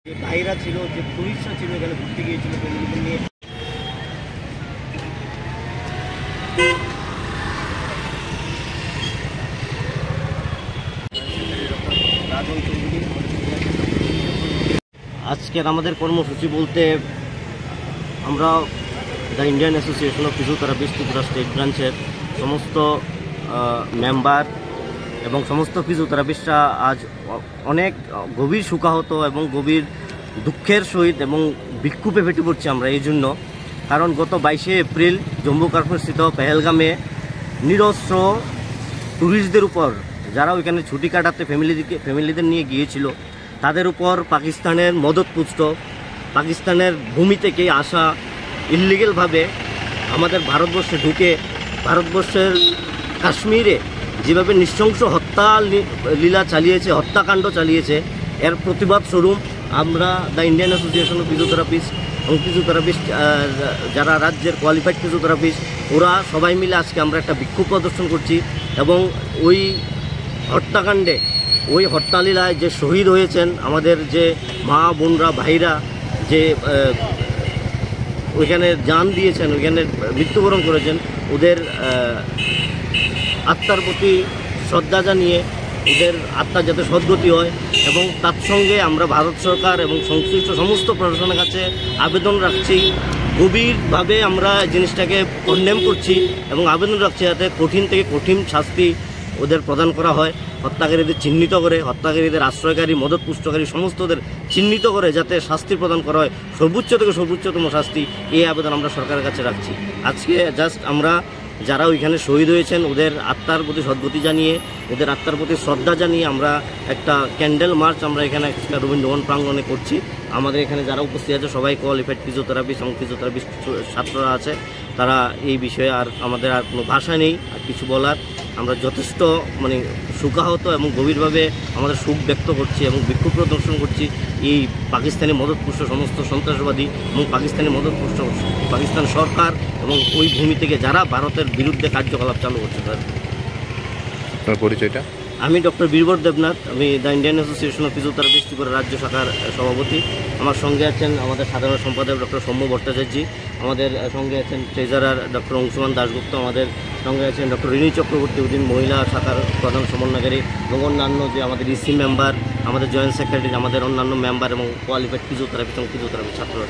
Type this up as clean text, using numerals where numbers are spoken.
যে ভাইরা ছিল, যে পুলিশরা ছিল, এখানে ঘুরতে গিয়েছিল ফ্যামিলিদের নিয়ে। আজকের আমাদের কর্মসূচি বলতে আমরা the Indian association of physiotherapist Tripura state ব্রাঞ্চের সমস্ত মেম্বার এবং সমস্ত ফিজিওথেরাপিস্টরা আজ অনেক গভীর শোকাহত এবং গভীর দুঃখের সহিত এবং বিক্ষোভে ফেটে পড়ছি আমরা এই জন্য। কারণ গত 22শে এপ্রিল জম্মু কাশ্মীরস্থিত পেহেলগামে নিরস্ত্র ট্যুরিস্টদের উপর, যারা ওইখানে ছুটি কাটাতে ফ্যামিলিদের নিয়ে গিয়েছিল, তাদের উপর পাকিস্তানের মদতপুষ্ট, পাকিস্তানের ভূমি থেকে আসা ইল্লিগেলভাবে আমাদের ভারতবর্ষে ঢুকে ভারতবর্ষের কাশ্মীরে যেভাবে নৃশংস হত্যা লীলা চালিয়েছে, হত্যাকাণ্ড চালিয়েছে, এর প্রতিবাদ স্বরূপ আমরা the Indian association of physiotherapist এবং ফিজিওথেরাপিস্ট যারা রাজ্যের কোয়ালিফাইড ফিজিওথেরাপিস্ট, ওরা সবাই মিলে আজকে আমরা একটা বিক্ষোভ প্রদর্শন করছি। এবং ওই হত্যাকাণ্ডে, ওই হত্যালীলায় যে শহীদ হয়েছেন আমাদের যে মা বোনরা, ভাইরা, যে ওইখানে জান দিয়েছেন, ওইখানে মৃত্যুবরণ করেছেন, ওদের আত্মার প্রতি শ্রদ্ধা জানিয়ে ওদের আত্মার যাতে সদ্গতি হয়, এবং তার সঙ্গে আমরা ভারত সরকার এবং সংশ্লিষ্ট সমস্ত প্রশাসনের কাছে আবেদন রাখছি, গভীরভাবে আমরা জিনিসটাকে কন্ডেম করছি এবং আবেদন রাখছি যাতে কঠিন থেকে কঠিন শাস্তি ওদের প্রদান করা হয়। হত্যাকারীদের চিহ্নিত করে, হত্যাকারীদের আশ্রয়কারী, মদতপুষ্টকারী সমস্তদের চিহ্নিত করে যাতে শাস্তি প্রদান করা হয়, সর্বোচ্চ থেকে সর্বোচ্চতম শাস্তি, এই আবেদন আমরা সরকারের কাছে রাখছি। আজকে জাস্ট আমরা যারা ওইখানে শহীদ হয়েছেন ওদের আত্মার প্রতি সদ্গতি জানিয়ে, ওদের আত্মার প্রতি শ্রদ্ধা জানিয়ে আমরা একটা ক্যান্ডেল মার্চ আমরা এখানে রবীন্দ্রভবন প্রাঙ্গণে করছি। আমাদের এখানে যারা উপস্থিত আছে সবাই কোয়ালিফাইড ফিজিওথেরাপিস্ট এবং ফিজিওথেরাপিস্ট ছাত্ররা আছে, তারা এই বিষয়ে আর আমাদের আর কোনো ভাষা নেই আর কিছু বলার। আমরা যথেষ্ট শোকাহত এবং গভীরভাবে আমাদের শোক ব্যক্ত করছি এবং বিক্ষোভ প্রদর্শন করছি এই পাকিস্তানি মদতপুষ্ট সমস্ত সন্ত্রাসবাদী এবং পাকিস্তানি মদতপুষ্ট পাকিস্তান সরকার এবং ওই ভূমি থেকে যারা ভারতের বিরুদ্ধে কার্যকলাপ চালু করছে। তার পরিচয়টা, আমি ডক্টর বীরবর দেবনাথ, আমি the Indian association of physiotherapist Tripura রাজ্য শাখার সভাপতি। আমার সঙ্গে আছেন আমাদের সাধারণ সম্পাদক ডক্টর সৌম্য ভট্টাচার্য, আমাদের সঙ্গে আছেন ট্রেজারার ডক্টর অংশুমান দাশগুপ্ত, আমাদের সঙ্গে আছেন ডক্টর রিনি চক্রবর্তী উদ্দিন, মহিলা শাখার প্রধান সমন্বয়কারী, এবং অন্যান্য যে আমাদের ইসি মেম্বার, আমাদের জয়েন্ট সেক্রেটারি, আমাদের অন্যান্য মেম্বার এবং কোয়ালিফাইড ফিজিওথেরাপিস্ট এবং ফিজিওথেরাপি ছাত্ররা।